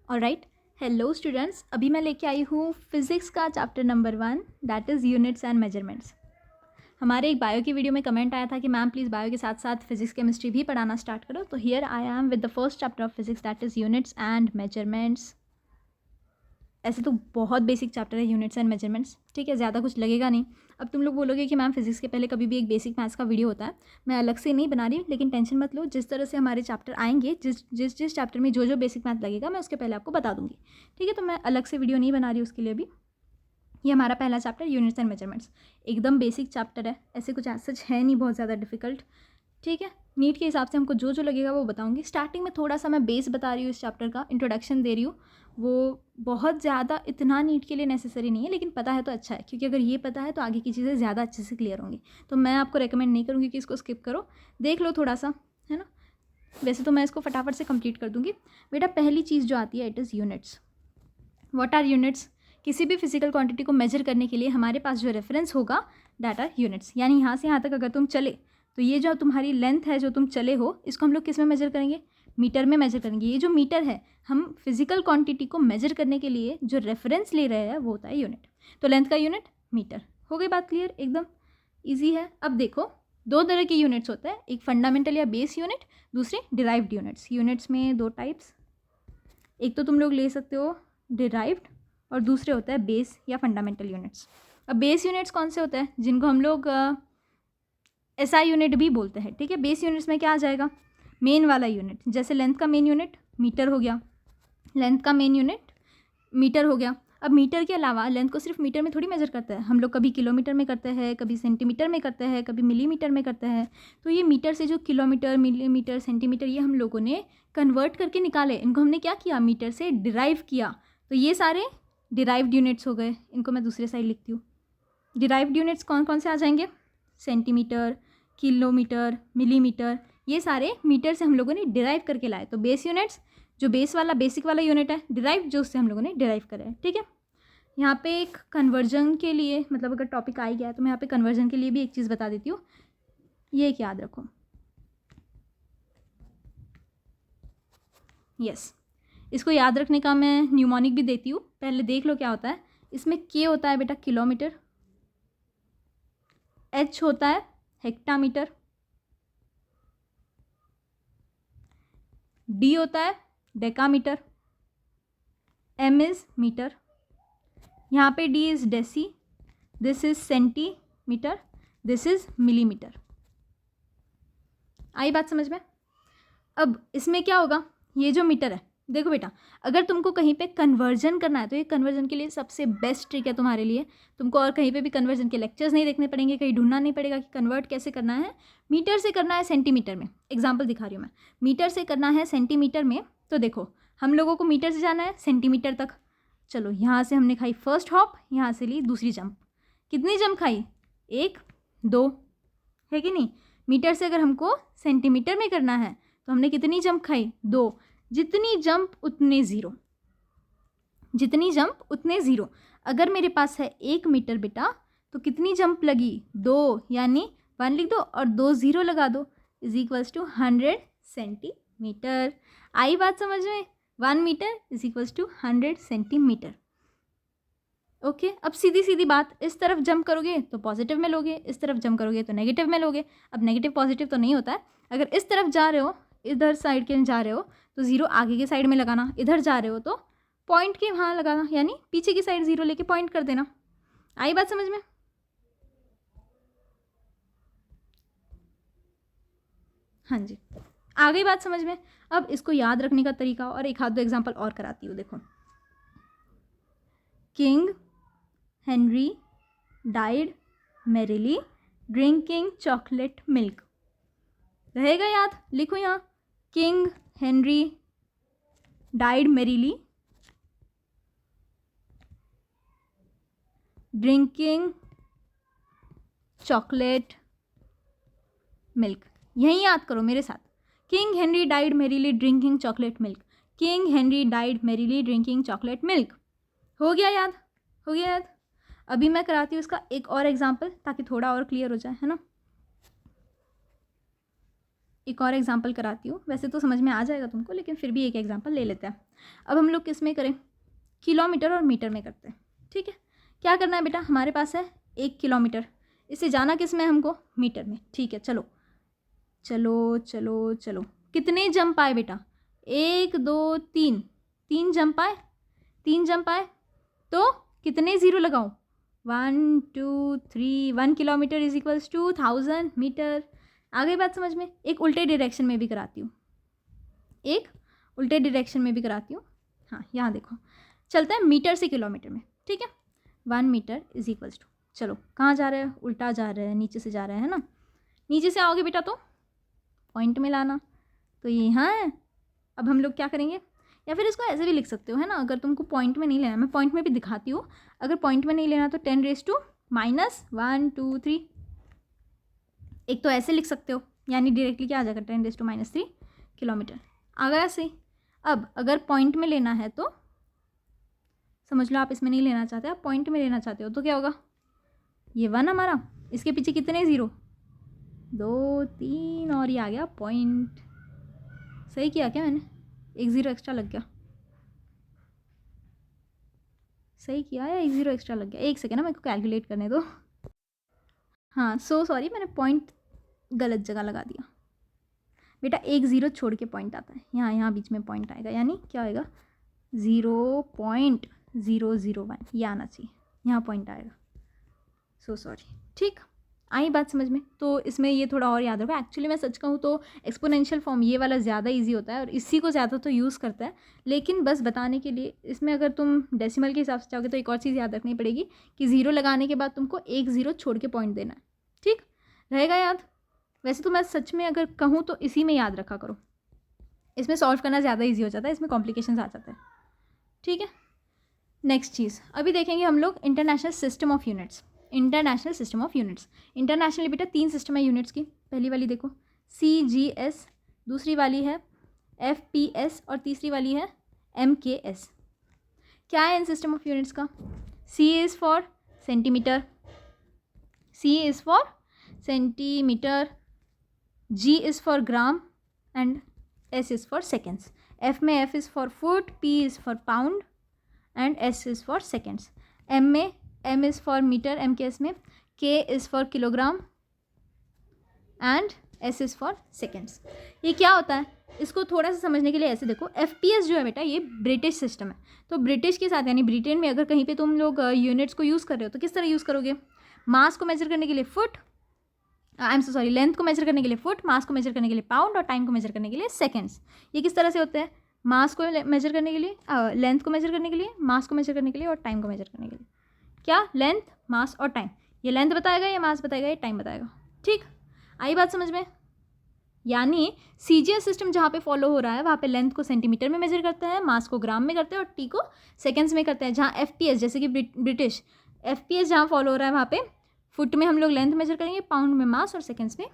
Alright, hello students. अभी मैं लेके आई हूँ फिज़िक्स का chapter number 1, that is units and measurements. हमारे एक बायो की वीडियो में कमेंट आया था कि मैम प्लीज़ बायो के साथ साथ फिजिक्स केमिस्ट्री भी पढ़ाना स्टार्ट करो। तो here I am with the first chapter of physics, that is units and measurements. ऐसे तो बहुत बेसिक चैप्टर है यूनिट्स एंड मेजरमेंट्स, ठीक है, ज़्यादा कुछ लगेगा नहीं। अब तुम लोग बोलोगे कि मैम फिजिक्स के पहले कभी भी एक बेसिक मैथ्स का वीडियो होता है, मैं अलग से नहीं बना रही, लेकिन टेंशन मत लो, जिस तरह से हमारे चैप्टर आएंगे, जिस चैप्टर में जो जो बेसिक मैथ लगेगा मैं उसके पहले आपको बता दूंगी, ठीक है। तो मैं अलग से वीडियो नहीं बना रही उसके लिए भी। ये हमारा पहला चैप्टर यूनिट्स एंड मेजरमेंट्स, एकदम बेसिक चैप्टर है, ऐसे कुछ ऐसा सच है नहीं बहुत ज़्यादा डिफिकल्ट, ठीक है। नीट के हिसाब से हमको जो जो लगेगा वो बताऊंगी। स्टार्टिंग में थोड़ा सा मैं बेस बता रही हूँ, इस चैप्टर का इंट्रोडक्शन दे रही हूँ, वो बहुत ज़्यादा इतना नीट के लिए नेसेसरी नहीं है, लेकिन पता है तो अच्छा है, क्योंकि अगर ये पता है तो आगे की चीज़ें ज़्यादा अच्छे से क्लियर होंगी। तो मैं आपको रेकमेंड नहीं करूँगी कि इसको स्किप करो, देख लो थोड़ा सा, है ना। वैसे तो मैं इसको फटाफट से कंप्लीट कर दूँगी। बेटा पहली चीज़ जो आती है it is units. What are units? किसी भी फिजिकल क्वांटिटी को मेजर करने के लिए हमारे पास जो रेफरेंस होगा दैट आर यूनिट्स। यानी यहाँ से यहाँ तक अगर तुम चले तो ये जो तुम्हारी लेंथ है जो तुम चले हो, इसको हम लोग किस में मेजर करेंगे? मीटर में मेजर करेंगे। ये जो मीटर है, हम फिजिकल क्वांटिटी को मेजर करने के लिए जो रेफरेंस ले रहे हैं वो होता है यूनिट। तो लेंथ का यूनिट मीटर। हो गई बात क्लियर? एकदम ईजी है। अब देखो, दो तरह के यूनिट्स होते हैं, एक फंडामेंटल या बेस यूनिट, दूसरे डिराइव्ड यूनिट्स। यूनिट्स में दो टाइप्स, एक तो तुम लोग ले सकते हो डिराइव्ड और दूसरे होता है बेस या फंडामेंटल यूनिट्स। अब बेस यूनिट्स कौन से होते हैं? जिनको हम लोग एसआई यूनिट भी बोलते हैं, ठीक है। बेस यूनिट्स में क्या आ जाएगा? मेन वाला यूनिट, जैसे लेंथ का मेन यूनिट मीटर हो गया, लेंथ का मेन यूनिट मीटर हो गया। अब मीटर के अलावा लेंथ को सिर्फ मीटर में थोड़ी मेजर करते हैं हम लोग, कभी किलोमीटर में करते हैं, कभी सेंटीमीटर में करते हैं, कभी मिलीमीटर में करते हैं। तो ये मीटर से जो किलोमीटर, मिलीमीटर, सेंटीमीटर, ये हम लोगों ने कन्वर्ट करके निकाले, इनको हमने क्या किया? मीटर से डिराइव किया। तो ये सारे डिराइव्ड यूनिट्स हो गए। इनको मैं दूसरे साइड लिखती हूँ। डिराइव्ड यूनिट्स कौन कौन से आ जाएंगे? सेंटीमीटर, किलोमीटर, मिलीमीटर, ये सारे मीटर से हम लोगों ने डिराइव करके लाए। तो बेस यूनिट्स, जो बेस वाला बेसिक वाला यूनिट है, डिराइव जो उससे हम लोगों ने डिराइव करा है, ठीक है। यहाँ पे एक कन्वर्जन के लिए, मतलब अगर टॉपिक आ ही गया है तो मैं यहाँ पे कन्वर्जन के लिए भी एक चीज़ बता देती हूँ, ये एक याद रखो। यस, इसको याद रखने का मैं न्यूमोनिक भी देती हूँ, पहले देख लो क्या होता है। इसमें के होता है बेटा किलोमीटर, एच होता है हेक्टामीटर, डी होता है डेकामीटर, एम इज़ मीटर, यहाँ पे D is deci, this is centimetre, this is millimetre. आई बात समझ में? अब इसमें क्या होगा, ये जो मीटर है, देखो बेटा, अगर तुमको कहीं पे कन्वर्जन करना है तो ये कन्वर्जन के लिए सबसे बेस्ट ट्रिक है तुम्हारे लिए। तुमको और कहीं पे भी कन्वर्जन के लेक्चर्स नहीं देखने पड़ेंगे, कहीं ढूंढना नहीं पड़ेगा कि कन्वर्ट कैसे करना है। मीटर से करना है सेंटीमीटर में, एग्जाम्पल दिखा रही हूँ मैं। मीटर से करना है सेंटीमीटर में, तो देखो हम लोगों को मीटर से जाना है सेंटीमीटर तक। चलो यहाँ से हमने खाई फर्स्ट हॉप, यहाँ से ली दूसरी जंप। कितनी जंप खाई? 1, 2, है कि नहीं? मीटर से अगर हमको सेंटीमीटर में करना है तो हमने कितनी जंप खाई? 2। जितनी जंप उतने ज़ीरो, जितनी जंप उतने ज़ीरो। अगर मेरे पास है 1 मीटर बेटा, तो कितनी जंप लगी? 2, यानी 1 लिख दो और 2 ज़ीरो लगा दो, इज इक्वल्स टू 100 सेंटीमीटर। आई बात समझ में? 1 metre is equals to 100 centimetre. Okay, अब सीधी सीधी बात, इस तरफ जंप करोगे तो पॉजिटिव में लोगे, इस तरफ जंप करोगे तो नेगेटिव में लोगे। अब नेगेटिव पॉजिटिव तो नहीं होता है। अगर इस तरफ जा रहे हो, इधर साइड के जा रहे हो, तो ज़ीरो आगे के साइड में लगाना, इधर जा रहे हो तो पॉइंट के वहाँ लगाना, यानी पीछे की साइड ज़ीरो लेके पॉइंट कर देना। आई बात समझ में? हाँ जी, आ गई बात समझ में। अब इसको याद रखने का तरीका और एक आध दो एग्जाम्पल और कराती हूँ। देखो, king Henry died merrily drinking chocolate milk. रहेगा याद? लिखो यहाँ, king Henry died merrily drinking chocolate milk. यहीं याद करो मेरे साथ, king Henry died merrily drinking chocolate milk, king Henry died merrily drinking chocolate milk. हो गया याद? हो गया याद? अभी मैं कराती हूँ इसका एक और एग्जाम्पल, ताकि थोड़ा और क्लियर हो जाए, है ना। एक और एग्जाम्पल कराती हूँ, वैसे तो समझ में आ जाएगा तुमको, लेकिन फिर भी एक एग्जाम्पल ले लेते हैं। अब हम लोग किस में करें, किलोमीटर और मीटर में करते हैं। ठीक है, क्या करना है बेटा, हमारे पास है 1 किलोमीटर, इसे जाना किस में हमको, मीटर में। ठीक है, चलो चलो चलो चलो, कितने जंप आए बेटा, 1 2 3, 3 जंप आए, 3 जंप आए, तो कितने ज़ीरो लगाऊं, 1 2 3, 1 kilometre is equals to 1000 metre. आ गई बात समझ में। एक उल्टे डायरेक्शन में भी कराती हूँ, एक उल्टे डायरेक्शन में भी कराती हूँ। हाँ, यहाँ देखो, चलता है मीटर से किलोमीटर में। ठीक है, 1 मीटर इज इक्वल्स टू, चलो कहाँ जा रहे हैं, उल्टा जा रहे हैं, नीचे से जा रहे हैं ना, नीचे से आओगे बेटा तो पॉइंट में लाना, तो ये यहाँ है। अब हम लोग क्या करेंगे, या फिर इसको ऐसे भी लिख सकते हो, है ना, अगर तुमको पॉइंट में नहीं लेना, मैं पॉइंट में भी दिखाती हूँ, अगर पॉइंट में नहीं लेना तो 10⁻⁻1 2 3, एक तो ऐसे लिख सकते हो, यानी डायरेक्टली क्या आ जाएगा, 10⁻³ किलोमीटर आ गया सही। अब अगर पॉइंट में लेना है तो समझ लो आप इसमें नहीं लेना चाहते, आप पॉइंट में लेना चाहते हो, तो क्या होगा, ये 1 हमारा, इसके पीछे कितने ज़ीरो, 2 3, और ये आ गया पॉइंट। सही किया क्या मैंने, 1 ज़ीरो एक्स्ट्रा लग गया, सही किया या 1 ज़ीरो एक्स्ट्रा लग गया, एक सेकेंड ना मेरे को कैलकुलेट करने दो। हाँ, सो सॉरी, मैंने पॉइंट गलत जगह लगा दिया बेटा, 1 ज़ीरो छोड़ के पॉइंट आता है, यहाँ यहाँ बीच में पॉइंट आएगा, यानी क्या आएगा, 0.001, ये आना चाहिए, यहाँ पॉइंट आएगा, सो सॉरी। ठीक, आई बात समझ में। तो इसमें ये थोड़ा और याद रखो, एक्चुअली मैं सच कहूँ तो एक्सपोनेंशियल फॉर्म ये वाला ज़्यादा इजी होता है और इसी को ज़्यादा तो यूज़ करता है, लेकिन बस बताने के लिए, इसमें अगर तुम डेसिमल के हिसाब से चाहोगे तो एक और चीज़ याद रखनी पड़ेगी कि ज़ीरो लगाने के बाद तुमको 1 ज़ीरो छोड़ के पॉइंट देना है। ठीक रहेगा याद। वैसे तो मैं सच में अगर कहूँ तो इसी में याद रखा करो, इसमें सॉल्व करना ज़्यादा ईजी हो जाता है, इसमें कॉम्प्लिकेशंस आ जाते हैं। ठीक है, नेक्स्ट चीज़ अभी देखेंगे हम लोग, international system of units. International system of units, internationally बेटा 3 सिस्टम है यूनिट्स की। पहली वाली देखो CGS, दूसरी वाली है FPS और तीसरी वाली है MKS। क्या है इन सिस्टम ऑफ यूनिट्स का, C is for centimetre, C is for centimetre, G is for gram and S is for seconds. F में F is for foot, P is for pound and S is for seconds. M में M is for metre, MKS में K is for kilogram and S is for seconds. ये क्या होता है, इसको थोड़ा सा समझने के लिए ऐसे देखो, FPS जो है बेटा ये ब्रिटिश सिस्टम है, तो ब्रिटिश के साथ यानी ब्रिटेन में अगर कहीं पे तुम लोग यूनिट्स को यूज़ कर रहे हो तो किस तरह यूज़ करोगे, मास को मेजर करने के लिए foot, I am so sorry, length को मेजर करने के लिए फुट, मास को मेजर करने के लिए पाउंड और टाइम को मेजर करने के लिए सेकेंड्स। ये किस तरह से होते हैं, मास को मेजर करने के लिए, लेंथ को मेजर करने के लिए, मास को मेजर करने के लिए और टाइम को मेजर करने के लिए। क्या, लेंथ, मास और टाइम, ये लेंथ बताएगा, ये मास बताएगा, ये टाइम बताएगा। ठीक, आई बात समझ में। यानी CGS सिस्टम जहाँ पे फॉलो हो रहा है वहाँ पे लेंथ को सेंटीमीटर में मेजर करते हैं, मास को ग्राम में करते हैं और टी को सेकेंड्स में करते हैं। जहाँ FPS जैसे कि ब्रिटिश FPS जहाँ फॉलो हो रहा है वहाँ पे फुट में हम लोग लेंथ मेजर करेंगे, पाउंड में मास और सेकेंड्स में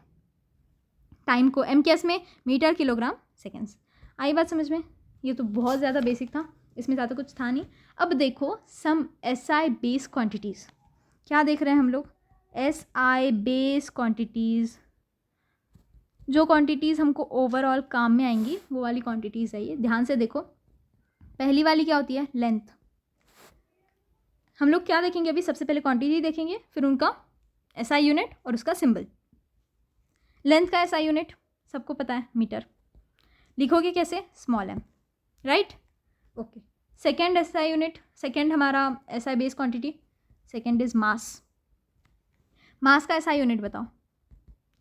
टाइम को, MKS में मीटर, किलोग्राम, सेकेंड्स। आई बात समझ में। ये तो बहुत ज़्यादा बेसिक था, इसमें ज़्यादा कुछ था नहीं। अब देखो सम SI बेस क्वांटिटीज़, क्या देख रहे हैं हम लोग, SI बेस क्वांटिटीज़, जो क्वांटिटीज़ हमको ओवरऑल काम में आएंगी वो वाली क्वांटिटीज़ है ये, ध्यान से देखो। पहली वाली क्या होती है, लेंथ। हम लोग क्या देखेंगे अभी, सबसे पहले क्वांटिटी देखेंगे, फिर उनका SI यूनिट और उसका सिंबल। लेंथ का SI यूनिट सबको पता है, मीटर। लिखोगे कैसे, small m, right, okay. Second SI unit, second हमारा SI base quantity, second is mass. Mass का SI यूनिट बताओ,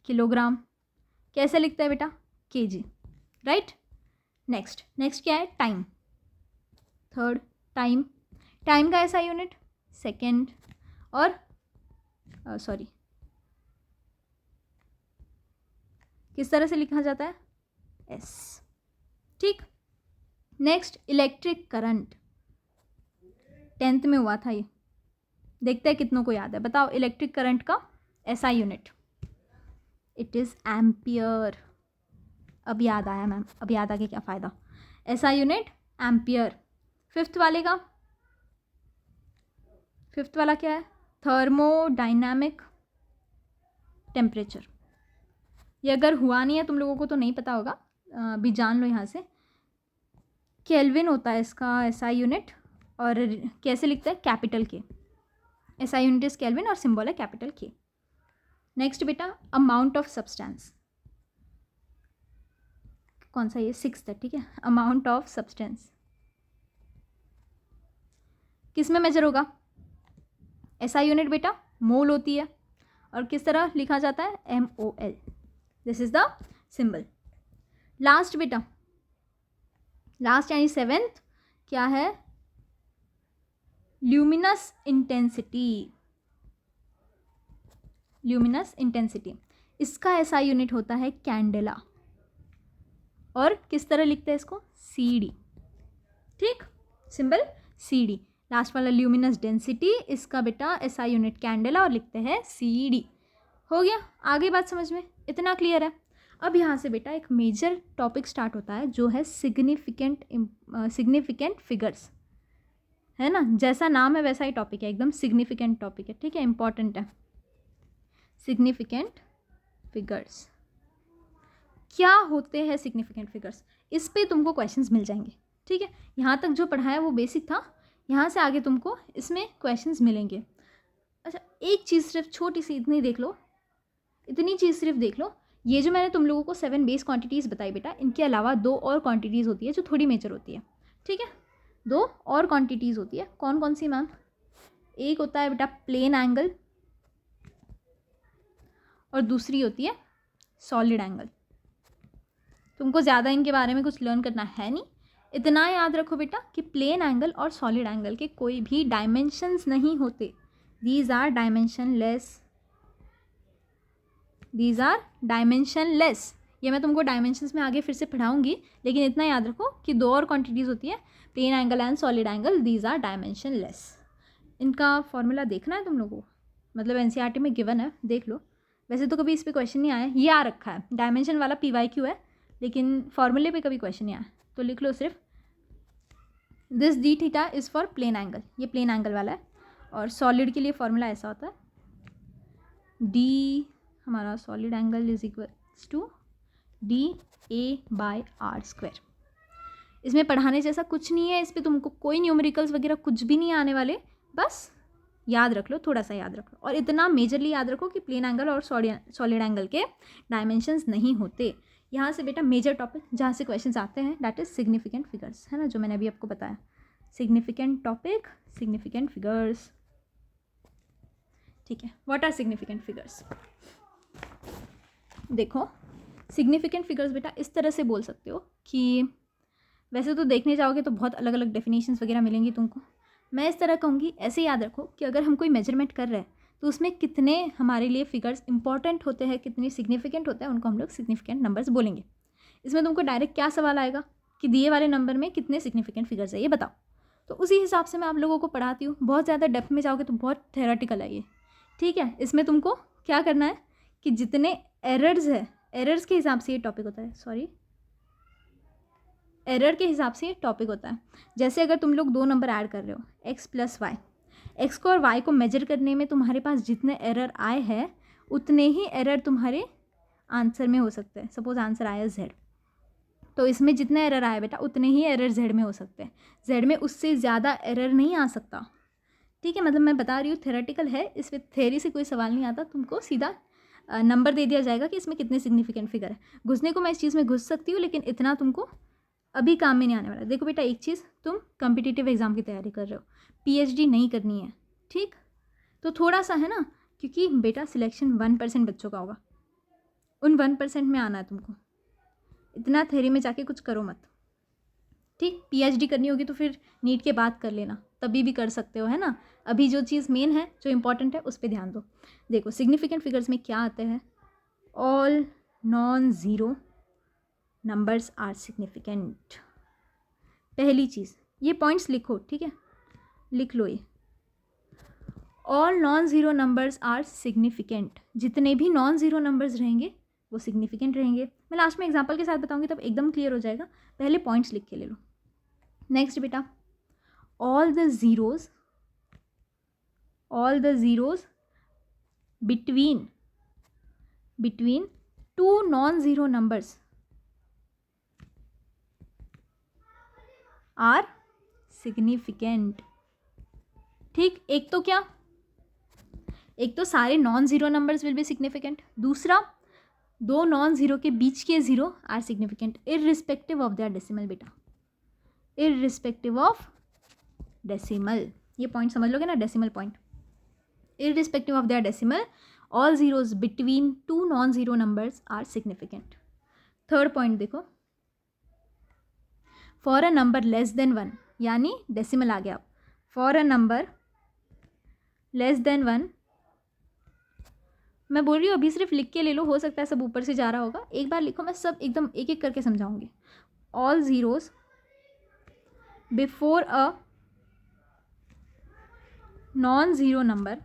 किलोग्राम। कैसे लिखता है बेटा, kg, राइट। नेक्स्ट क्या है, टाइम। थर्ड टाइम, टाइम का SI यूनिट सेकेंड और सॉरी किस तरह से लिखा जाता है, S। ठीक, नेक्स्ट इलेक्ट्रिक करंट, 10th में हुआ था ये, देखते हैं कितनों को याद है, बताओ इलेक्ट्रिक करंट का SI unit, it is ampere. अब याद आया मैम, अब याद आ गया क्या फ़ायदा, SI यूनिट एम्पियर। फिफ्थ वाला क्या है, थर्मोडाइनमिक टेम्परेचर। ये अगर हुआ नहीं है तुम लोगों को तो नहीं पता होगा, अभी जान लो यहाँ से। केल्विन होता है इसका एसआई यूनिट, और कैसे लिखते हैं, कैपिटल के। एसआई यूनिट इज केल्विन और सिंबल है कैपिटल के। नेक्स्ट बेटा, अमाउंट ऑफ सब्सटेंस, कौन सा, ये 6th है, ठीक है। अमाउंट ऑफ सब्सटेंस किस में मेजर होगा, एसआई यूनिट बेटा मोल होती है, और किस तरह लिखा जाता है, MOL। This is the symbol. Last बेटा, लास्ट यानी 7th क्या है, ल्यूमिनस इंटेंसिटी। ल्यूमिनस इंटेंसिटी, इसका एसआई यूनिट होता है कैंडेला, और किस तरह लिखते हैं इसको, CD, ठीक, सिंबल CD। लास्ट वाला ल्यूमिनस डेंसिटी, इसका बेटा एसआई यूनिट कैंडेला और लिखते हैं CD। हो गया, आगे बात समझ में, इतना क्लियर है। अब यहाँ से बेटा एक मेजर टॉपिक स्टार्ट होता है जो है सिग्निफिकेंट फिगर्स, है ना, जैसा नाम है वैसा ही टॉपिक है, एकदम सिग्निफिकेंट टॉपिक है, ठीक है, इंपॉर्टेंट है। सिग्निफिकेंट फिगर्स क्या होते हैं, सिग्निफिकेंट फिगर्स, इस पे तुमको क्वेश्चंस मिल जाएंगे, ठीक है। यहाँ तक जो पढ़ाया वो बेसिक था, यहाँ से आगे तुमको इसमें क्वेश्चंस मिलेंगे। अच्छा, एक चीज़ सिर्फ छोटी सी इतनी देख लो, इतनी चीज़ सिर्फ देख लो, ये जो मैंने तुम लोगों को 7 बेस क्वांटिटीज़ बताई बेटा, इनके अलावा 2 और क्वांटिटीज़ होती है जो थोड़ी मेजर होती है, ठीक है। 2 और क्वांटिटीज़ होती है, कौन कौन सी मैम, एक होता है बेटा प्लेन एंगल, और दूसरी होती है सॉलिड एंगल। तुमको ज़्यादा इनके बारे में कुछ लर्न करना है नहीं, इतना याद रखो बेटा कि प्लेन एंगल और सॉलिड एंगल के कोई भी डायमेंशंस नहीं होते, these are dimensionless, these are dimensionless. ये मैं तुमको डायमेंशंस में आगे फिर से पढ़ाऊंगी, लेकिन इतना याद रखो कि 2 और क्वांटिटीज़ होती है, plane angle and solid angle, these are dimensionless. इनका फॉर्मूला देखना है तुम लोगों को, मतलब NCERT में गिवन है, देख लो। वैसे तो कभी इस पर क्वेश्चन नहीं आया, ये आ रखा है डायमेंशन वाला PYQ है, लेकिन फॉर्मूले पे कभी क्वेश्चन नहीं आया, तो लिख लो सिर्फ this d theta is for plane angle, ये प्लेन एंगल वाला है, और सॉलिड के लिए फॉर्मूला ऐसा होता है, d हमारा solid angle is equals to DA/r²। इसमें पढ़ाने जैसा कुछ नहीं है, इस पर तुमको कोई न्यूमेरिकल्स वगैरह कुछ भी नहीं आने वाले, बस याद रख लो, थोड़ा सा याद रख लो, और इतना मेजरली याद रखो कि प्लेन एंगल और सॉलिड एंगल के डायमेंशंस नहीं होते। यहाँ से बेटा मेजर टॉपिक जहाँ से क्वेश्चंस आते हैं दैट इज सिग्निफिकेंट फिगर्स, है ना, जो मैंने अभी आपको बताया, सिग्निफिकेंट टॉपिक, सिग्निफिकेंट फिगर्स, ठीक है। व्हाट आर सिग्निफिकेंट फिगर्स, देखो सिग्निफिकेंट फिगर्स बेटा इस तरह से बोल सकते हो कि वैसे तो देखने जाओगे तो बहुत अलग अलग डेफिनेशंस वगैरह मिलेंगी तुमको, मैं इस तरह कहूँगी, ऐसे याद रखो कि अगर हम कोई मेजरमेंट कर रहे हैं तो उसमें कितने हमारे लिए फिगर्स इंपॉर्टेंट होते हैं, कितने सिग्निफिकेंट होते हैं, उनको हम लोग सिग्निफिकेंट नंबर्स बोलेंगे। इसमें तुमको डायरेक्ट क्या सवाल आएगा कि दिए वाले नंबर में कितने सिग्निफिकेंट फिगर्स है ये बताओ, तो उसी हिसाब से मैं आप लोगों को पढ़ाती हूँ। बहुत ज़्यादा डेप्थ में जाओगे तो बहुत थ्योरेटिकल है ये, ठीक है। इसमें तुमको क्या करना है कि जितने एरर्स है, एरर्स के हिसाब से ये टॉपिक होता है, सॉरी एरर के हिसाब से ये टॉपिक होता है। जैसे अगर तुम लोग 2 नंबर ऐड कर रहे हो x + y, x को और y को मेजर करने में तुम्हारे पास जितने एरर आए हैं उतने ही एरर तुम्हारे आंसर में हो सकते हैं। सपोज आंसर आया z, तो इसमें जितने एरर आए बेटा उतने ही एरर z में हो सकते हैं, z में उससे ज़्यादा एरर नहीं आ सकता, ठीक है। मतलब मैं बता रही हूँ थ्योरेटिकल है, इसमें थ्योरी से कोई सवाल नहीं आता, तुमको सीधा नंबर दे दिया जाएगा कि इसमें कितने सिग्निफिकेंट फिगर है। घुसने को मैं इस चीज़ में घुस सकती हूँ, लेकिन इतना तुमको अभी काम में नहीं आने वाला। देखो बेटा एक चीज़, तुम कॉम्पिटिटिव एग्जाम की तैयारी कर रहे हो, PhD नहीं करनी है, ठीक, तो थोड़ा सा है ना, क्योंकि बेटा सिलेक्शन 1% बच्चों का होगा, उन 1% में आना है तुमको, इतना थ्योरी में जाके कुछ करो मत, ठीक। PhD करनी होगी तो फिर नीट के बाद कर लेना, तभी भी कर सकते हो, है ना। अभी जो चीज़ मेन है, जो इंपॉर्टेंट है, उस पर ध्यान दो। देखो सिग्निफिकेंट फिगर्स में क्या आते हैं, all non zero numbers are significant. पहली चीज़, ये पॉइंट्स लिखो, ठीक है, लिख लो ये, all non zero numbers are significant, जितने भी नॉन ज़ीरो नंबर्स रहेंगे वो सिग्निफिकेंट रहेंगे। मैं लास्ट में एग्जांपल के साथ बताऊंगी तब एकदम क्लियर हो जाएगा, पहले पॉइंट्स लिख के ले लो। नेक्स्ट बेटा, all the zeros between 2 non zero numbers are significant. ठीक, एक तो क्या, एक तो सारे non zero numbers will be significant, दूसरा दो नॉन ज़ीरो के बीच के zero are significant irrespective of their decimal बेटा, इररिस्पेक्टिव ऑफ डेसिमल। ये पॉइंट समझ लोगे ना, decimal point. Irrespective of their decimal all zeros between two non zero numbers are significant. Third point देखो, for a number less than one, यानी decimal आ गया, for a number less than one, मैं बोल रही हूँ अभी सिर्फ लिख के ले लो, हो सकता है सब ऊपर से जा रहा होगा, एक बार लिखो, मैं सब एकदम एक एक करके समझाऊंगी। All zeros before a non zero number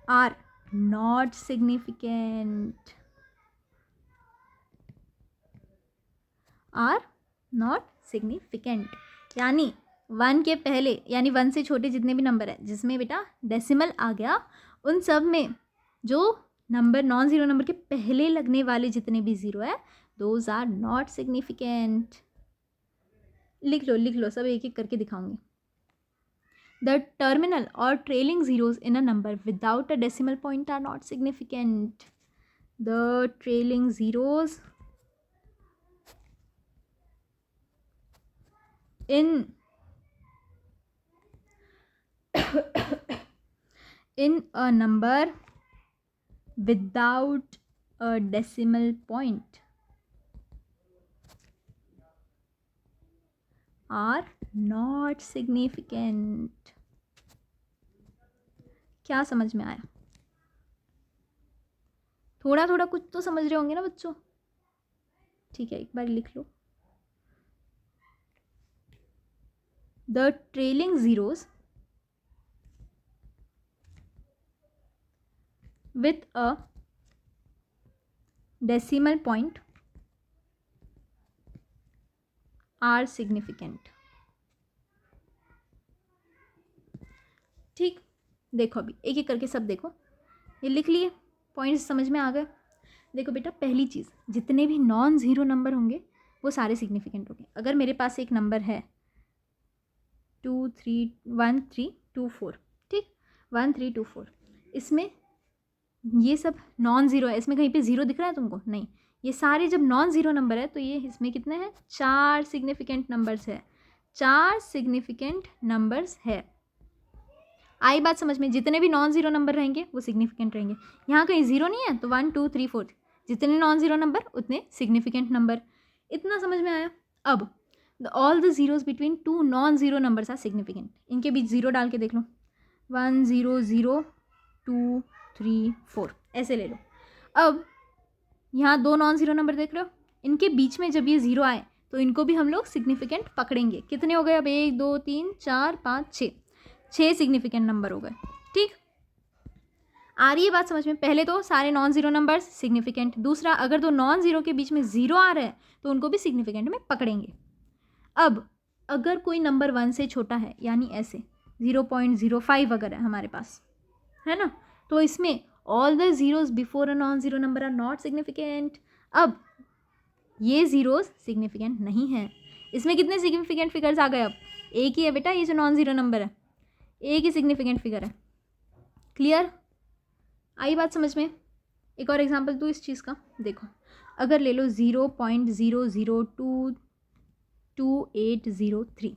are not significant, are not significant, यानी वन के पहले, यानी वन से छोटे जितने भी नंबर है जिसमें बेटा डेसिमल आ गया, उन सब में जो नंबर नॉन ज़ीरो नंबर के पहले लगने वाले जितने भी ज़ीरो है, दोज आर नॉट सिग्निफिकेंट। लिख लो सब एक एक करके दिखाऊंगी। द टर्मिनल और trailing zeros in a number without a decimal point are not significant. The trailing zeros in a number without a decimal point are not significant। क्या समझ में आया? थोड़ा थोड़ा कुछ तो समझ रहे होंगे ना बच्चों? ठीक है, एक बार लिख लो। The trailing zeros with a decimal point are significant। ठीक, देखो अभी एक एक करके सब देखो, ये लिख लिए, पॉइंट्स समझ में आ गए। देखो बेटा, पहली चीज़, जितने भी नॉन ज़ीरो नंबर होंगे वो सारे सिग्निफिकेंट होंगे। अगर मेरे पास एक नंबर है 1324, ठीक, 1324, इसमें ये सब नॉन ज़ीरो है, इसमें कहीं पे ज़ीरो दिख रहा है तुमको? नहीं। ये सारे जब नॉन ज़ीरो नंबर है तो ये इसमें कितने हैं? 4 सिग्निफिकेंट नंबर्स है, 4 सिग्निफिकेंट नंबर्स है। आई बात समझ में? जितने भी नॉन ज़ीरो नंबर रहेंगे वो सिग्निफिकेंट रहेंगे। यहाँ कहीं ज़ीरो नहीं है तो 1 2 3 4, जितने नॉन ज़ीरो नंबर उतने सिग्निफिकेंट नंबर। इतना समझ में आया? अब all the zeros between two non zero numbers are significant. इनके बीच ज़ीरो डाल के देख लो, 1 0 0 2 3 4, ऐसे ले लो। अब यहाँ दो नॉन ज़ीरो नंबर देख रहे हो, इनके बीच में जब ये ज़ीरो आए तो इनको भी हम लोग सिग्निफिकेंट पकड़ेंगे। कितने हो गए अब? 1 2 3 4 5 6, 6 सिग्निफिकेंट नंबर हो गए। ठीक, आ रही है बात समझ में? पहले तो सारे नॉन ज़ीरो नंबर्स सिग्निफिकेंट, दूसरा अगर दो नॉन ज़ीरो के बीच में ज़ीरो आ रहा है तो उनको भी सिग्निफिकेंट में पकड़ेंगे। अब अगर कोई नंबर 1 से छोटा है, यानी ऐसे 0.05 अगर है हमारे पास, है ना, तो इसमें all the zeros before a non zero number are not significant. अब ये ज़ीरोज़ सिग्निफिकेंट नहीं है। इसमें कितने सिग्निफिकेंट फिगर्स आ गए? अब एक ही है बेटा, ये जो नॉन ज़ीरो नंबर है, एक ही सिग्निफिकेंट फिगर है। क्लियर? आई बात समझ में? एक और एग्जांपल दूँ इस चीज़ का, देखो, अगर ले लो 0.00222803,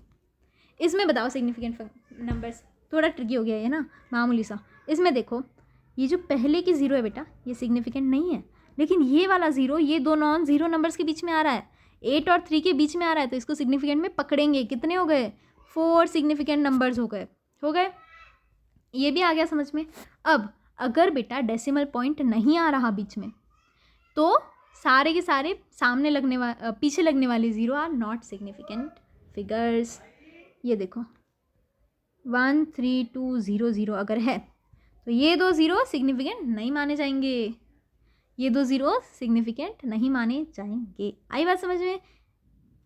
इसमें बताओ सिग्निफिकेंट नंबर्स। थोड़ा ट्रिकी हो गया है ना, मामूली सा। इसमें देखो, ये जो पहले की ज़ीरो है बेटा, ये सिग्निफिकेंट नहीं है, लेकिन ये वाला ज़ीरो ये दो नॉन ज़ीरो नंबर्स के बीच में आ रहा है, 8 और 3 के बीच में आ रहा है, तो इसको सिग्निफिकेंट में पकड़ेंगे। कितने हो गए? 4 सिग्निफिकेंट नंबर्स हो गए। ये भी आ गया समझ में? अब अगर बेटा डेसिमल पॉइंट नहीं आ रहा बीच में, तो सारे के सारे सामने लगने पीछे लगने वाले zero are not significant figures. ये देखो 1 3 2 0 0 अगर है तो ये दो ज़ीरो सिग्निफिकेंट नहीं माने जाएंगे, ये दो ज़ीरो सिग्निफिकेंट नहीं माने जाएंगे। आई बात समझ में?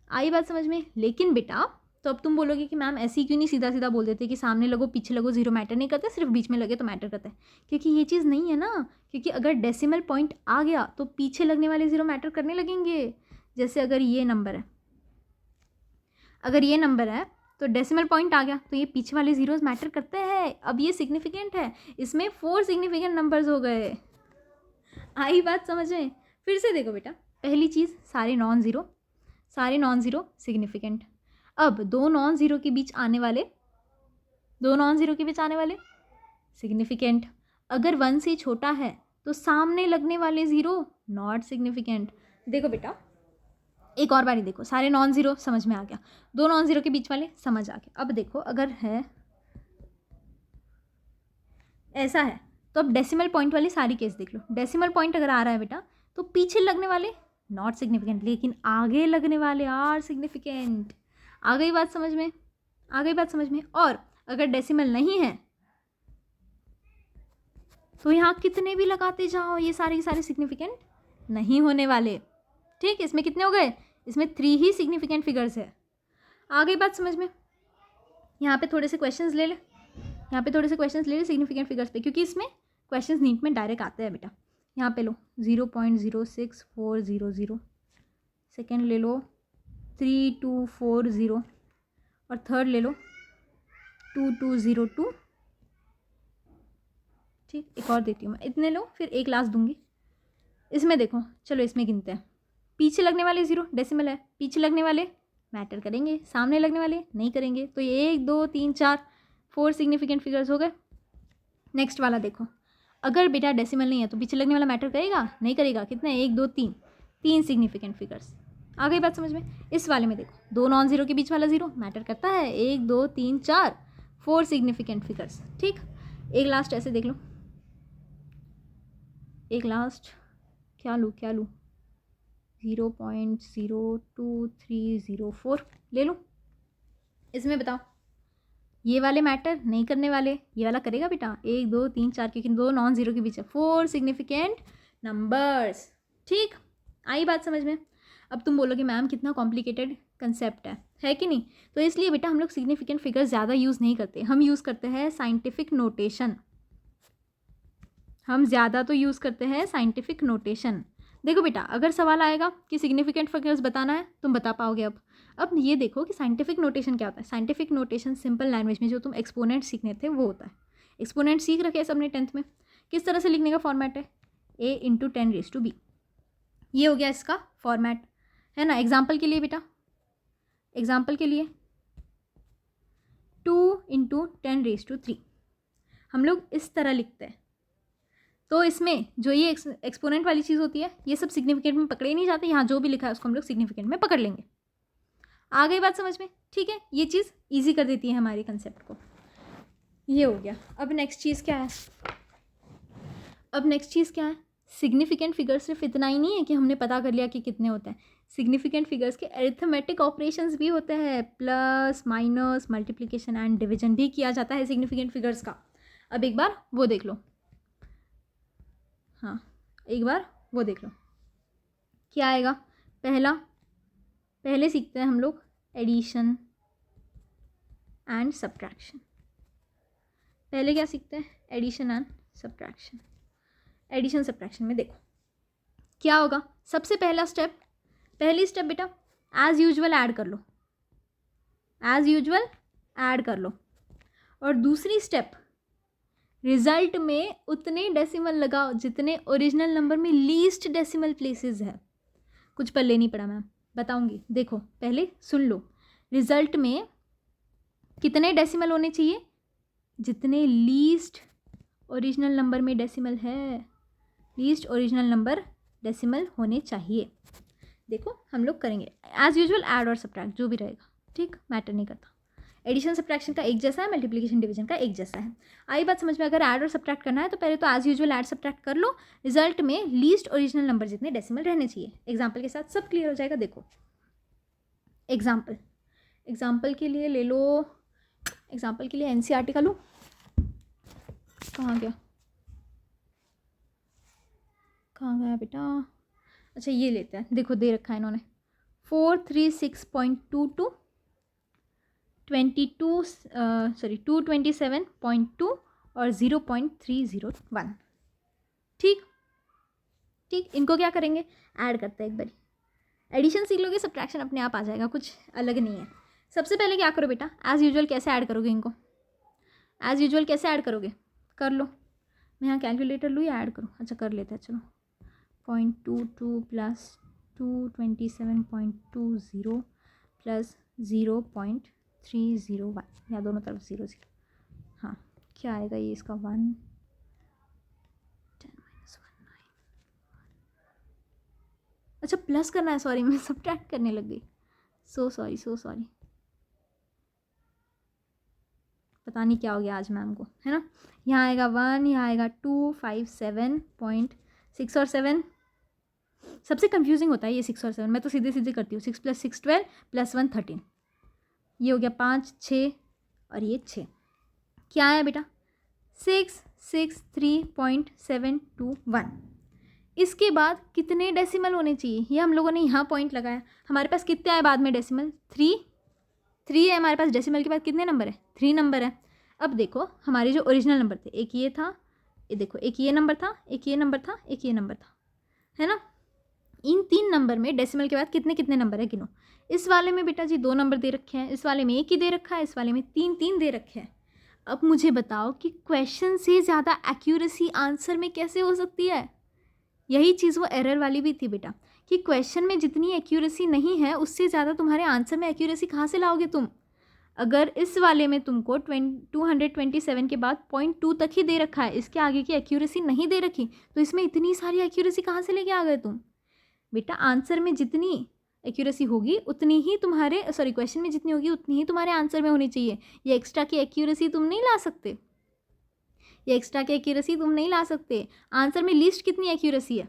आई बात समझ में? लेकिन बेटा, तो अब तुम बोलोगे कि मैम ऐसे ही क्यों नहीं सीधा सीधा बोल देते कि सामने लगो पीछे लगो ज़ीरो मैटर नहीं करता, सिर्फ बीच में लगे तो मैटर करता है? क्योंकि ये चीज़ नहीं है ना, क्योंकि अगर डेसिमल पॉइंट आ गया तो पीछे लगने वाले ज़ीरो मैटर करने लगेंगे। जैसे अगर ये नंबर है, अगर ये नंबर है तो डेसिमल पॉइंट आ गया, तो ये पीछे वाले जीरोस मैटर करते हैं। अब ये सिग्निफिकेंट है, इसमें 4 सिग्निफिकेंट नंबर्स हो गए। आई बात समझ में? फिर से देखो बेटा, पहली चीज़ सारे नॉन ज़ीरो सिग्निफिकेंट। अब दो नॉन ज़ीरो के बीच आने वाले सिग्निफिकेंट। अगर 1 से छोटा है तो सामने लगने वाले ज़ीरो नॉट सिग्निफिकेंट। देखो बेटा, एक और बारी देखो, सारे नॉन ज़ीरो समझ में आ गया, दो नॉन ज़ीरो के बीच वाले समझ आ गया। अब देखो, अगर है ऐसा है तो अब डेसिमल पॉइंट वाली सारी केस देख लो। डेसिमल पॉइंट अगर आ रहा है बेटा तो पीछे लगने वाले नॉट सिग्निफिकेंट, लेकिन आगे लगने वाले आर सिग्निफिकेंट। आ गई बात समझ में? और अगर डेसिमल नहीं है तो यहाँ कितने भी लगाते जाओ ये सारे सिग्निफिकेंट नहीं होने वाले। ठीक, इसमें कितने हो गए? इसमें 3 ही सिग्निफिकेंट फिगर्स है। आ गई बात समझ में? यहाँ पे थोड़े से क्वेश्चंस ले ले सिग्निफिकेंट फिगर्स पे, क्योंकि इसमें क्वेश्चंस नीट में डायरेक्ट आते हैं बेटा। यहाँ पे लो 0.06400, सेकेंड ले लो 3240 और थर्ड ले लो 2202। ठीक, एक और देती हूँ मैं, इतने लो, फिर एक लास्ट दूंगी। इसमें देखो, चलो इसमें गिनते हैं। पीछे लगने वाले ज़ीरो डेसिमल है, पीछे लगने वाले मैटर करेंगे, सामने लगने वाले नहीं करेंगे। तो ये 1 2 3 4 सिग्निफिकेंट फिगर्स हो गए। नेक्स्ट वाला देखो, अगर बेटा डेसिमल नहीं है तो पीछे लगने वाला मैटर करेगा नहीं करेगा? कितने? 1 2 3 सिग्निफिकेंट फिगर्स। आ गई बात समझ में? इस वाले में देखो, दो नॉन ज़ीरो के बीच वाला ज़ीरो मैटर करता है, 1 2 3 4 सिग्निफिकेंट फिगर्स। ठीक, एक लास्ट ऐसे देख लो, एक लास्ट क्या लूँ 0.02304 ले लूँ। इसमें बताओ, ये वाले मैटर नहीं करने वाले, ये वाला करेगा बेटा? 1 2 3 4, क्योंकि दो नॉन ज़ीरो के बीच है, 4 सिग्निफिकेंट नंबर्स। ठीक, आई बात समझ में? अब तुम बोलोगे मैम कितना कॉम्प्लिकेटेड कंसेप्ट है कि नहीं? तो इसलिए बेटा हम लोग सिग्निफिकेंट फिगर्स ज़्यादा यूज़ नहीं करते, हम यूज़ करते हैं साइंटिफिक नोटेशन। हम ज़्यादा तो यूज़ करते हैं साइंटिफिक नोटेशन। देखो बेटा, अगर सवाल आएगा कि सिग्निफिकेंट फिगर्स बताना है, तुम बता पाओगे। अब ये देखो कि साइंटिफिक नोटेशन क्या होता है। साइंटिफिक नोटेशन सिंपल लैंग्वेज में जो तुम एक्सपोनेंट सीखने थे वो होता है। एक्सपोनेंट सीख रखे हैं सबने 10th में। किस तरह से लिखने का फॉर्मेट है? a × 10⁻⁵ ये हो गया इसका फॉर्मेट, है ना। एग्जाम्पल के लिए बेटा, एग्जाम्पल के लिए 2 × 10⁻³ हम लोग इस तरह लिखते हैं। तो इसमें जो ये एक्सपोनेंट वाली चीज़ होती है, ये सब सिग्निफिकेंट में पकड़े नहीं जाते। यहाँ जो भी लिखा है उसको हम लोग सिग्निफिकेंट में पकड़ लेंगे। आ गई बात समझ में? ठीक है, ये चीज़ इजी कर देती है हमारे कंसेप्ट को। ये हो गया। अब नेक्स्ट चीज़ क्या है? सिग्निफिकेंट फिगर सिर्फ इतना ही नहीं है कि हमने पता कर लिया कि कितने होते हैं। सिग्निफिकेंट फिगर्स के अरिथमेटिक ऑपरेशंस भी होते हैं, plus minus multiplication and division भी किया जाता है सिग्निफिकेंट फिगर्स का। अब एक बार वो देख लो, हाँ एक बार वो देख लो क्या आएगा। पहले सीखते हैं हम लोग एडिशन एंड सब्ट्रैक्शन। पहले क्या सीखते हैं? Addition and subtraction. Addition subtraction में देखो क्या होगा। सबसे पहली स्टेप बेटा एज यूजुअल ऐड कर लो। और दूसरी स्टेप रिजल्ट में उतने डेसिमल लगाओ जितने ओरिजिनल नंबर में लीस्ट डेसिमल प्लेसेस है। कुछ पल्ले नहीं पड़ा, मैं बताऊंगी। देखो पहले सुन लो, रिजल्ट में कितने डेसिमल होने चाहिए? जितने लीस्ट ओरिजिनल नंबर में डेसिमल है, लीस्ट ओरिजिनल नंबर डेसिमल होने चाहिए। देखो हम लोग करेंगे एज यूजुअल ऐड और सब्ट्रैक्ट, जो भी रहेगा ठीक, मैटर नहीं करता। एडिशन सब्ट्रैक्शन का एक जैसा है, मल्टीप्लिकेशन डिवीजन का एक जैसा है। आई बात समझ में? अगर ऐड और सब्ट्रैक्ट करना है तो पहले तो एज यूजुअल ऐड सब्ट्रैक्ट कर लो, रिजल्ट में लीस्ट ओरिजिनल नंबर जितने डेसिमल रहने चाहिए। एग्जाम्पल के साथ सब क्लियर हो जाएगा। देखो एग्जाम्पल के लिए ले लो, एग्जाम्पल के लिए एनसीईआरटी का लो। कहाँ गया बेटा? अच्छा ये लेते हैं, देखो दे रखा है इन्होंने 436.22 227.2 और 0.301। ठीक, इनको क्या करेंगे? ऐड करते हैं एक बार। एडिशन सीख लोगे, सब्ट्रैक्शन अपने आप आ जाएगा, कुछ अलग नहीं है। सबसे पहले क्या करो बेटा, एज़ यूजुअल कैसे ऐड करोगे इनको, एज़ यूजुअल कैसे ऐड करोगे, कर लो। मैं यहाँ कैलकुलेटर लूँ या ऐड करूँ, अच्छा कर लेते हैं चलो। 0.22 प्लस 227.20 प्लस 0.301, या दोनों तरफ 0 0। हाँ क्या आएगा ये इसका 1 10 -1 9। अच्छा प्लस करना है, सॉरी मैं सब्ट्रैक्ट करने लग गई, सो सॉरी। पता नहीं क्या हो गया आज मैम को, है ना। यहाँ आएगा 1, यहाँ आएगा 257.6 और 7। सबसे कंफ्यूजिंग होता है ये 6 और 7, मैं तो सीधे सीधे करती हूँ। 6 + 6 12 + 1 13, ये हो गया 5 6 और ये 6। क्या आया बेटा 663.721। इसके बाद कितने डेसिमल होने चाहिए, ये हम लोगों ने यहाँ पॉइंट लगाया। हमारे पास कितने आए बाद में डेसिमल, 3 है हमारे पास। डेसिमल के बाद कितने नंबर है, 3 नंबर है। अब देखो हमारे जो ओरिजिनल नंबर थे, एक ये था, ये देखो एक ये नंबर था, एक ये नंबर था, एक ये नंबर था, है ना। इन 3 नंबर में डेसिमल के बाद कितने कितने नंबर है गिनो। इस वाले में बेटा जी 2 नंबर दे रखे हैं, इस वाले में 1 ही दे रखा है, इस वाले में 3 दे रखे हैं। अब मुझे बताओ कि क्वेश्चन से ज़्यादा एक्यूरेसी आंसर में कैसे हो सकती है। यही चीज़ वो एरर वाली भी थी बेटा, कि क्वेश्चन में जितनी एक्यूरेसी नहीं है उससे ज़्यादा तुम्हारे आंसर में एक्यूरेसी कहाँ से लाओगे तुम। अगर इस वाले में तुमको 227 के बाद 0.2 तक ही दे रखा है, इसके आगे की एक्यूरेसी नहीं दे रखी, तो इसमें इतनी सारी एक्यूरेसी कहाँ से लेके आ गए तुम। बेटा आंसर में जितनी एक्यूरेसी होगी उतनी ही तुम्हारे, सॉरी क्वेश्चन में जितनी होगी उतनी ही तुम्हारे आंसर में होनी चाहिए। ये एक्स्ट्रा की एक्यूरेसी तुम नहीं ला सकते, ये एक्स्ट्रा की एक्यूरेसी तुम नहीं ला सकते। आंसर में लीस्ट कितनी एक्यूरेसी है।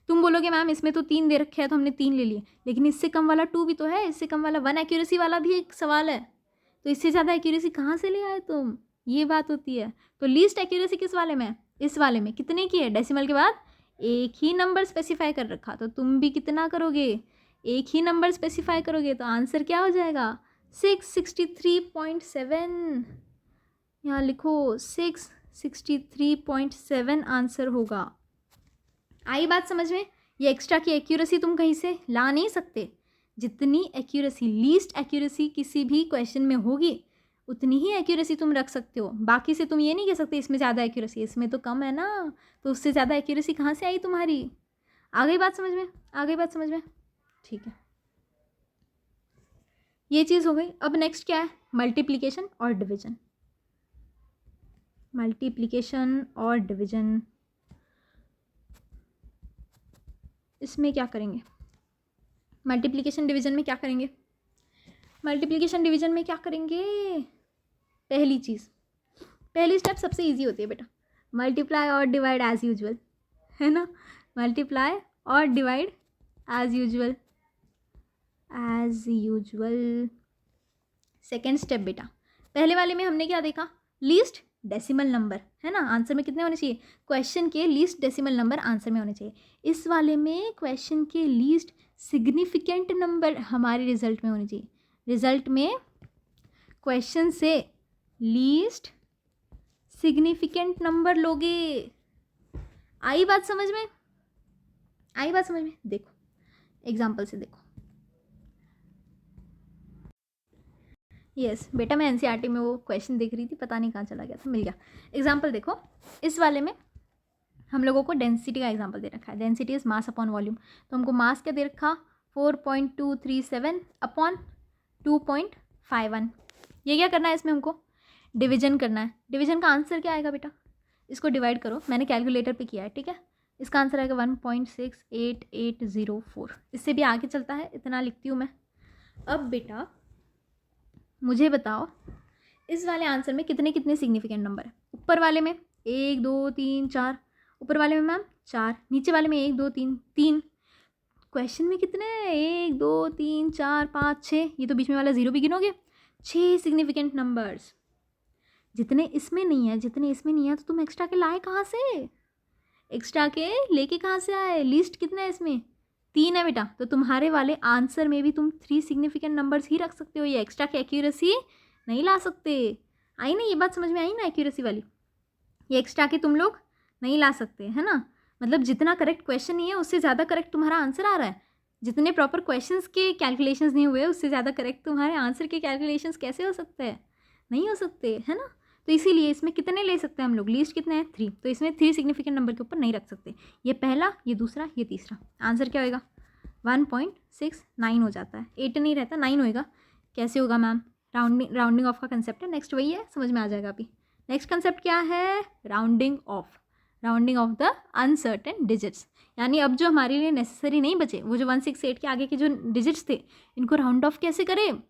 तुम बोलोगे मैम इसमें तो 3 दे रखे हैं तो हमने 3 ले लिए, लेकिन इससे कम वाला 2 भी तो है, इससे कम वाला 1 एक्यूरेसी वाला भी एक सवाल है, तो इससे ज़्यादा एक्यूरेसी कहाँ से ले आए तुम, ये बात होती है। तो लीस्ट एक्यूरेसी किस वाले में है, इस वाले में। कितने की है, डेसिमल के बाद एक ही नंबर स्पेसिफाई कर रखा, तो तुम भी कितना करोगे, एक ही नंबर स्पेसिफाई करोगे, तो आंसर क्या हो जाएगा 663.7। यहाँ लिखो 663.7 आंसर होगा। आई बात समझ में। ये एक्स्ट्रा की एक्यूरेसी तुम कहीं से ला नहीं सकते। जितनी एक्यूरेसी, लीस्ट एक्यूरेसी किसी भी क्वेश्चन में होगी उतनी ही एक्यूरेसी तुम रख सकते हो। बाकी से तुम ये नहीं कह सकते इसमें ज़्यादा एक्यूरेसी, इसमें तो कम है ना, तो उससे ज़्यादा एक्यूरेसी कहाँ से आई तुम्हारी। आ गई बात समझ में, आ गई बात समझ में, ठीक है। ये चीज़ हो गई। अब नेक्स्ट क्या है, मल्टीप्लिकेशन और डिवीजन। मल्टीप्लिकेशन और डिवीजन, इसमें क्या करेंगे, मल्टीप्लिकेशन डिवीजन में क्या करेंगे, मल्टीप्लिकेशन डिवीजन में क्या करेंगे। पहली चीज़, पहली स्टेप सबसे इजी होती है बेटा, मल्टीप्लाई और डिवाइड एज यूजुअल, है ना। मल्टीप्लाई और divide as usual, as usual. Second step बेटा, पहले वाले में हमने क्या देखा, लीस्ट डेसिमल नंबर, है ना। आंसर में कितने होने चाहिए, क्वेश्चन के लीस्ट डेसिमल नंबर आंसर में होने चाहिए। इस वाले में क्वेश्चन के लीस्ट सिग्निफिकेंट नंबर हमारे रिजल्ट में होने चाहिए। रिजल्ट में क्वेश्चन से लीस्ट सिग्निफिकेंट नंबर लोगे। आई बात समझ में, आई बात समझ में। देखो एग्जाम्पल से देखो, यस बेटा मैं एनसीईआरटी में वो क्वेश्चन देख रही थी, पता नहीं कहाँ चला गया था, मिल गया। एग्जाम्पल देखो, इस वाले में हम लोगों को डेंसिटी का एग्जाम्पल दे रखा है। Density is mass upon volume, तो हमको मास क्या दे रखा 4.237 अपॉन 2.51। ये क्या करना है, इसमें हमको डिवीजन करना है। डिवीजन का आंसर क्या आएगा बेटा, इसको डिवाइड करो, मैंने कैलकुलेटर पे किया है, ठीक है। इसका आंसर आएगा 1.6884। इससे भी आगे चलता है, इतना लिखती हूँ मैं। अब बेटा मुझे बताओ इस वाले आंसर में कितने कितने सिग्निफिकेंट नंबर है। ऊपर वाले में 1 2 3 4, ऊपर वाले में मैम 4, नीचे वाले में 1 2 3 3। क्वेश्चन में कितने हैं, 1 2 3 4 5 6, ये तो बीच में वाला 0 भी गिनोगे, 6 सिग्निफिकेंट नंबर्स। जितने इसमें नहीं है, जितने इसमें नहीं है, तो तुम एक्स्ट्रा के लाए कहाँ से, एक्स्ट्रा के लेके कहाँ से आए। लिस्ट कितना है इसमें, 3 है बेटा, तो तुम्हारे वाले आंसर में भी तुम 3 सिग्निफिकेंट नंबर्स ही रख सकते हो, ये एक्स्ट्रा की एक्यूरेसी नहीं ला सकते। आई ना ये बात समझ में, आई ना एक्यूरेसी वाली, ये एक्स्ट्रा के तुम लोग नहीं ला सकते, है ना। मतलब जितना करेक्ट क्वेश्चन नहीं है उससे ज़्यादा करेक्ट तुम्हारा आंसर आ रहा है, जितने प्रॉपर क्वेश्चंस के कैलकुलेशंस नहीं हुए उससे ज़्यादा करेक्ट तुम्हारे आंसर के कैलकुलेशंस कैसे हो सकते हैं? नहीं हो सकते, है ना? तो इसीलिए इसमें कितने ले सकते हैं हम लोग, लीस्ट कितने हैं 3, तो इसमें 3 सिग्निफिकेंट नंबर के ऊपर नहीं रख सकते। ये पहला, ये दूसरा, ये तीसरा। आंसर क्या होएगा? 1.69 हो जाता है, 8 नहीं रहता, 9 होएगा। कैसे होगा मैम? राउंडिंग ऑफ का कंसेप्ट है। नेक्स्ट वही है, समझ में आ जाएगा अभी। नेक्स्ट कंसेप्ट क्या है? Rounding off the uncertain digits. यानी अब जो हमारे लिए नेसेसरी नहीं बचे, वो जो 168 के आगे के जो डिजिट्स थे, इनको राउंड ऑफ कैसे करें?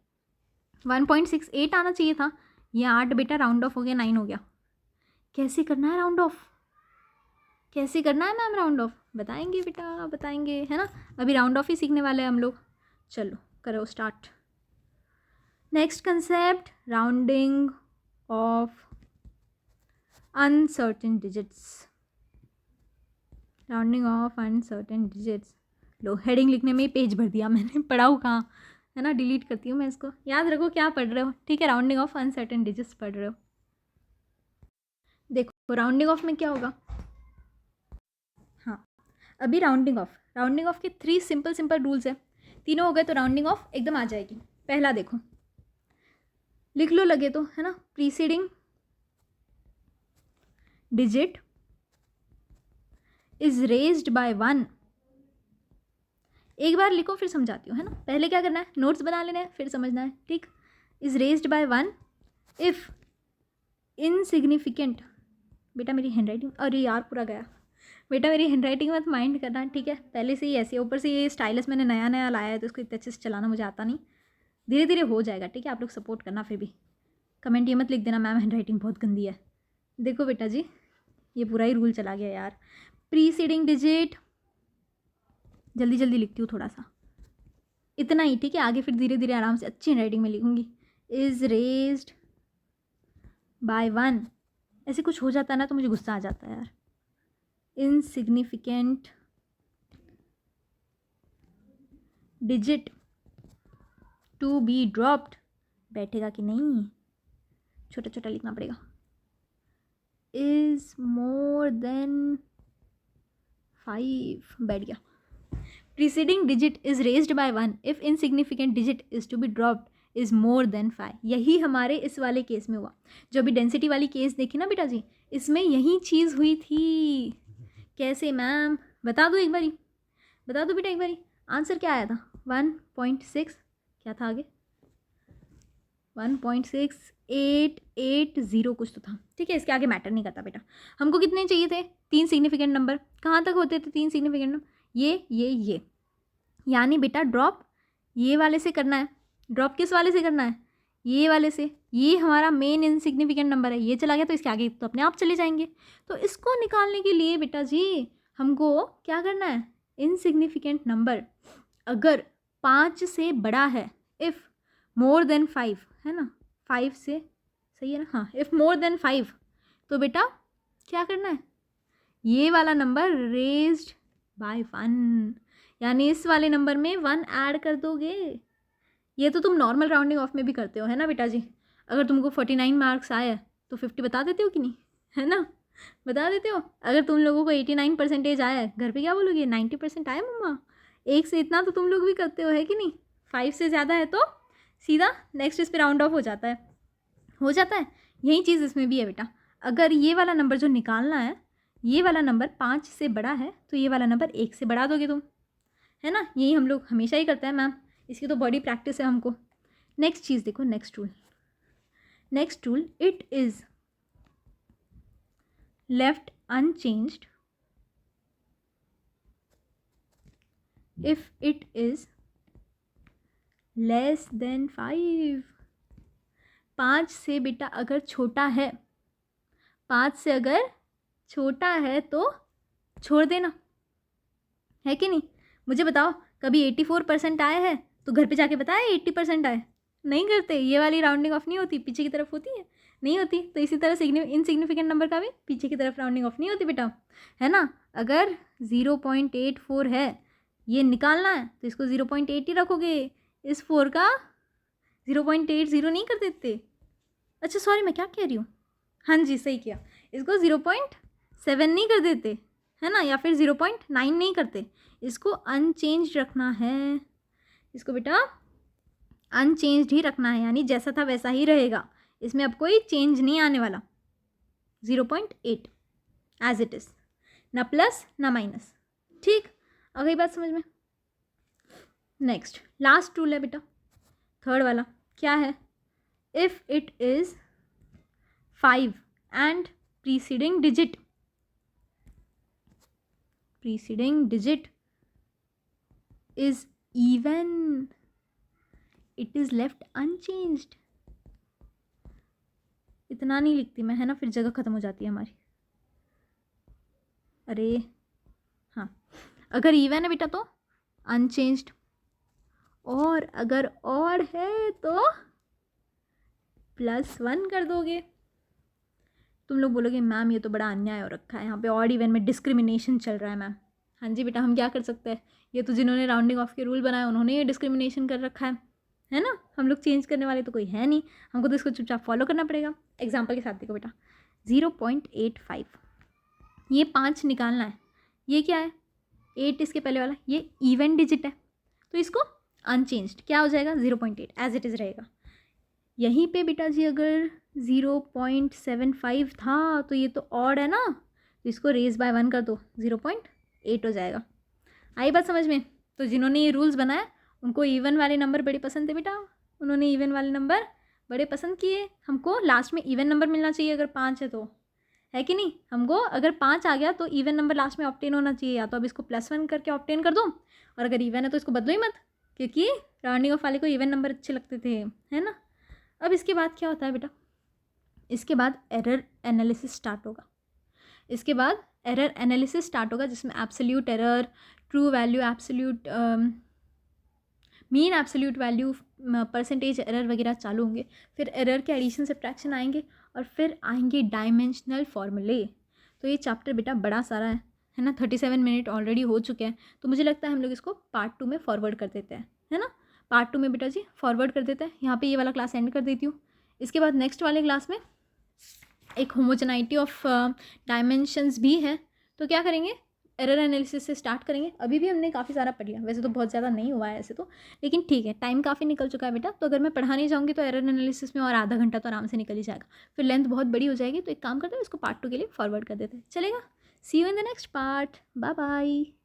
1.68 आना चाहिए था, ये 8 बेटा राउंड ऑफ हो गया, 9 हो गया। कैसे करना है राउंड ऑफ? कैसे करना है मैम राउंड ऑफ? बताएंगे बेटा, बताएंगे, है ना? अभी राउंड ऑफ ही सीखने वाले हैं हम लोग। चलो करो start. Next concept, rounding off uncertain digits. Rounding off uncertain digits. लो, हेडिंग लिखने में ही पेज भर दिया मैंने, पढ़ाऊँ कहाँ, है ना? डिलीट करती हूँ मैं इसको। याद रखो क्या पढ़ रहे हो, ठीक है? राउंडिंग ऑफ अनसर्टेन डिजिट्स पढ़ रहे हो। देखो राउंडिंग ऑफ में क्या होगा। हाँ, अभी राउंडिंग ऑफ के 3 सिंपल रूल्स है। तीनों हो गए तो राउंडिंग ऑफ एकदम आ जाएगी। पहला देखो, लिख लो लगे तो, है ना? Preceding digit is raised by 1। एक बार लिखो फिर समझाती हूँ, है ना? पहले क्या करना है, नोट्स बना लेना है, फिर समझना है, ठीक? Is raised by 1 if insignificant. बेटा मेरी हैंडराइटिंग, अरे यार पूरा गया बेटा, मेरी हैंडराइटिंग मत माइंड करना, ठीक है? पहले से ही ऐसे, ऊपर से ये स्टाइलस मैंने नया लाया है तो इसको इतने अच्छे से चलाना मुझे आता नहीं। धीरे धीरे हो जाएगा, ठीक है? आप लोग सपोर्ट करना। फिर भी कमेंट ये मत लिख देना मैम हैंडराइटिंग बहुत गंदी है। देखो बेटा जी, ये पूरा ही रूल चला गया यार। प्रीसीडिंग डिजिट, जल्दी जल्दी लिखती हूँ थोड़ा सा, इतना ही, ठीक है? आगे फिर धीरे धीरे आराम से अच्छी हैंडराइटिंग में लिखूंगी। इज रेज्ड बाय 1, ऐसे कुछ हो जाता है ना तो मुझे गुस्सा आ जाता है यार। Insignificant digit to be dropped, बैठेगा कि नहीं, छोटा छोटा लिखना पड़ेगा। इज मोर देन 5, बैठ गया। Preceding digit is raised by 1 if insignificant digit is to be dropped is more than 5। यही हमारे इस वाले केस में हुआ, जो अभी डेंसिटी वाली केस देखी ना बेटा जी, इसमें यही चीज़ हुई थी। कैसे मैम? बता दो एक बारी, बता दो बेटा एक बारी। आंसर क्या आया था? 1.6, क्या था आगे? 1.6880 कुछ तो था, ठीक है? इसके आगे मैटर नहीं करता बेटा। हमको कितने चाहिए थे? 3 सिग्निफिकेंट नंबर। कहाँ तक होते थे 3 सिग्निफिकेंट नंबर? ये। यानी बेटा ड्रॉप ये वाले से करना है। ड्रॉप किस वाले से करना है? ये वाले से। ये हमारा मेन इनसिग्निफिकेंट नंबर है, ये चला गया तो इसके आगे तो अपने आप चले जाएंगे। तो इसको निकालने के लिए बेटा जी हमको क्या करना है? इनसिग्निफिकेंट नंबर अगर 5 से बड़ा है, इफ़ मोर देन 5, है ना? 5 से, सही है ना? हाँ, इफ़ मोर देन 5, तो बेटा क्या करना है? ये वाला नंबर रेज्ड बाय 1, यानी इस वाले नंबर में 1 ऐड कर दोगे। ये तो तुम नॉर्मल राउंडिंग ऑफ में भी करते हो, है ना बेटा जी? अगर तुमको 49 मार्क्स आए तो 50 बता देते हो कि नहीं, है ना? बता देते हो। अगर तुम लोगों को 89% आया है, घर पे क्या बोलोगे? 90% आया मम्मा। 1 से इतना तो तुम लोग भी करते हो, है कि नहीं? 5 से ज़्यादा है तो सीधा नेक्स्ट इस पर राउंड ऑफ हो जाता है, यही चीज़ इसमें भी है बेटा। अगर ये वाला नंबर जो निकालना है, ये वाला नंबर 5 से बड़ा है तो ये वाला नंबर 1 से बढ़ा दोगे तुम, है ना? यही हम लोग हमेशा ही करते हैं मैम, इसकी तो बड़ी प्रैक्टिस है हमको। नेक्स्ट चीज़ देखो, next rule, it is left unchanged if it is less than 5। 5 से बेटा अगर छोटा है, 5 से अगर छोटा है तो छोड़ देना, है कि नहीं? मुझे बताओ, कभी 84% आए हैं तो घर पे जाके बताए 80% आए? नहीं करते। ये वाली राउंडिंग ऑफ नहीं होती, पीछे की तरफ होती है, नहीं होती। तो इसी तरह इनसिग्निफिकेंट नंबर का भी पीछे की तरफ राउंडिंग ऑफ नहीं होती बेटा, है ना? अगर 0.84 है, ये निकालना है तो इसको 0.8 ही रखोगे, इस 4 का 0.80 नहीं कर देते। अच्छा सॉरी, मैं क्या कह रही हूँ? हाँ जी सही किया, इसको 0.7 नहीं कर देते, है ना, या फिर 0.9 नहीं करते, इसको अनचेंज्ड रखना है, इसको बेटा अनचेंज्ड ही रखना है, यानी जैसा था वैसा ही रहेगा, इसमें अब कोई चेंज नहीं आने वाला। 0.8 एज इट इज़, ना प्लस ना माइनस। ठीक, आ गई बात समझ में। नेक्स्ट लास्ट रूल है बेटा, थर्ड वाला क्या है, if it is 5 and preceding digit is even, it is left unchanged. इतना नहीं लिखती मैं, है ना, फिर जगह ख़त्म हो जाती है हमारी। अरे हाँ, अगर इवन है बेटा तो अनचेंज्ड, और अगर ऑड है तो +1 कर दोगे। तुम लोग बोलोगे मैम ये तो बड़ा अन्याय हो रखा है, यहाँ पे ऑड इवन में डिस्क्रिमिनेशन चल रहा है मैम। हाँ जी बेटा, हम क्या कर सकते हैं, ये तो जिन्होंने राउंडिंग ऑफ के रूल बनाए उन्होंने ये डिस्क्रिमिनेशन कर रखा है ना, हम लोग चेंज करने वाले तो कोई है नहीं, हमको तो इसको चुपचाप फॉलो करना पड़ेगा। एग्जाम्पल के साथ देखो बेटा, 0.85, ये 5 निकालना है, ये क्या है 8 इसके पहले वाला, ये इवन डिजिट है, तो इसको अनचेंज्ड क्या हो जाएगा 0.8 एज इट इज़ रहेगा। यहीं पे बेटा जी अगर 0.75 था तो ये तो ऑड है ना, तो इसको रेज बाय 1 कर दो, 0.8 हो जाएगा। आई बात समझ में। तो जिन्होंने ये रूल्स बनाए उनको इवन वाले नंबर बड़े पसंद थे बेटा, उन्होंने इवन वाले नंबर बड़े पसंद किए। हमको लास्ट में इवन नंबर मिलना चाहिए अगर 5 है तो, है कि नहीं, हमको अगर 5 आ गया तो इवन नंबर लास्ट में ऑब्टेन होना चाहिए, या तो अब इसको +1 करके ऑब्टेन कर दो, और अगर इवन है तो इसको बदलो ही मत, क्योंकि राउंडिंग ऑफ वाले को इवन नंबर अच्छे लगते थे, है ना। अब इसके बाद क्या होता है बेटा, इसके बाद एरर एनालिसिस स्टार्ट होगा। इसके बाद एरर एनालिसिस स्टार्ट होगा जिसमें absolute error, true value, absolute mean, absolute value, percentage error वगैरह चालू होंगे। फिर एरर के एडिशन सब्ट्रैक्शन आएंगे, और फिर आएंगे डायमेंशनल फॉर्मूले। तो ये चैप्टर बेटा बड़ा सारा है ना, 37 मिनट ऑलरेडी हो चुके हैं, तो मुझे लगता है हम लोग इसको पार्ट 2 में फॉरवर्ड कर देते हैं, है ना। पार्ट 2 में बेटा जी फॉरवर्ड कर देते हैं, यहाँ पे ये वाला क्लास एंड कर देती हूँ। इसके बाद नेक्स्ट वाले क्लास में एक होमोजेनाइटी ऑफ डायमेंशंस भी है, तो क्या करेंगे, एरर एनालिसिस से स्टार्ट करेंगे। अभी भी हमने काफ़ी सारा पढ़ लिया, वैसे तो बहुत ज़्यादा नहीं हुआ है ऐसे तो, लेकिन ठीक है, टाइम काफ़ी निकल चुका है बेटा, तो अगर मैं पढ़ाने जाऊँगी तो एरर एनालिसिस में और आधा घंटा तो आराम से निकल ही जाएगा, फिर लेंथ बहुत बड़ी हो जाएगी। तो एक काम करते हैं, इसको पार्ट 2 के लिए फॉरवर्ड कर देते हैं, चलेगा। See you in the next part, bye bye.